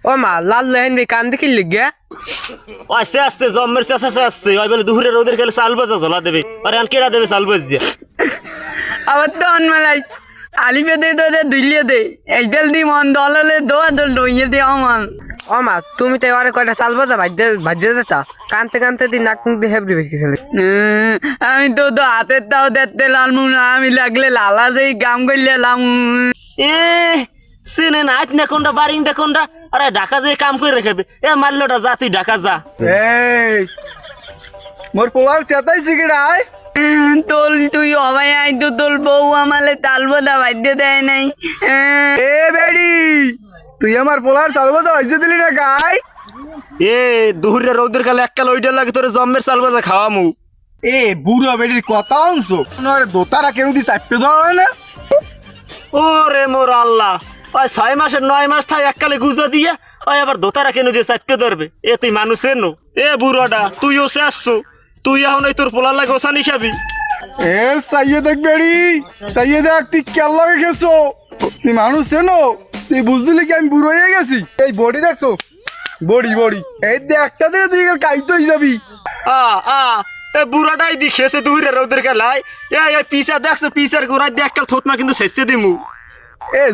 ও মা লাল লেহেন রে কান দেখি লিগে আস্তে আস্তে জম্মের চেঁচা আসছে ওই বলে দুপুরে রোদের খেলে চাল বাজা জ্বলা দেবে আর এখন কেডা দেবে চাল বাজ দিয়ে আবার তো অনমালাই আলিপে দে তো দে দুইলিয়ে দে একদল দি মন দল হলে দোয়া দল ডইয়ে দে আমার ও মা তুমি তো অনেক কয়টা চাল বাজা ভাজ্যে যেতা কানতে কানতে দিন নাক মুখ দিয়ে হেবড়ি বেঁকে খেলে আমি তো তো হাতের তাও দেখতে লালমু না আমি লাগলে লালা যেই গাম করলে লাম এ সিনে না আজ না কোনটা বারিং দা কোনটা আরে ঢাকা যে কাম করে রেখেবে এ মারলোটা যা তুই ঢাকা যা এই মোর পোলার চেতাইছি কিডাই তোল তুই অবাই আই তো তোল বউ আমালে তালবদা বাদ্য দেয় নাই এ বেডি তুই আমার পোলার চালবাজা ভাইজে দিলি না গাই এ দুপুরে রোদের খেলে এক কাল ওইটা লাগে তোর জম্মের চাল বাজা খাওয়ামু এ বুড়ো বেডির কথা আনছো নরে দোতারা কেউ দি চাপতে দেওয়া হয় না ও রে মোর আল্লাহ ওই 6 মাসের 9 মাস থাই এককালে গুজা দিয়ে ওই আবার দোতারা কেন দিয়ে চাপতে ধরবে এ তুই মানুষের নো এ বুড়োটা তুইও শেষছো তুই এখন ওই তোর পোলার লাগে ওসানি খাবি এ সাইয়ে দেখ বেডি সাইয়ে দেখ তুই কেল লাগে গেছো তুই মানুষ চেনো তুই বুঝলি কি আমি বুড়ো হয়ে গেছি এই বডি দেখছো বডি বডি এই দেখটা দিয়ে তুই কাইতে হয়ে যাবি আ আ এ বুড়াটাই দি খেয়েছে দুপুরে রোদের খেলায় এ পিসা দেখছো পিসার গোড়ায় দিয়ে এককাল থতমা কিন্তু শেষে দিমু এ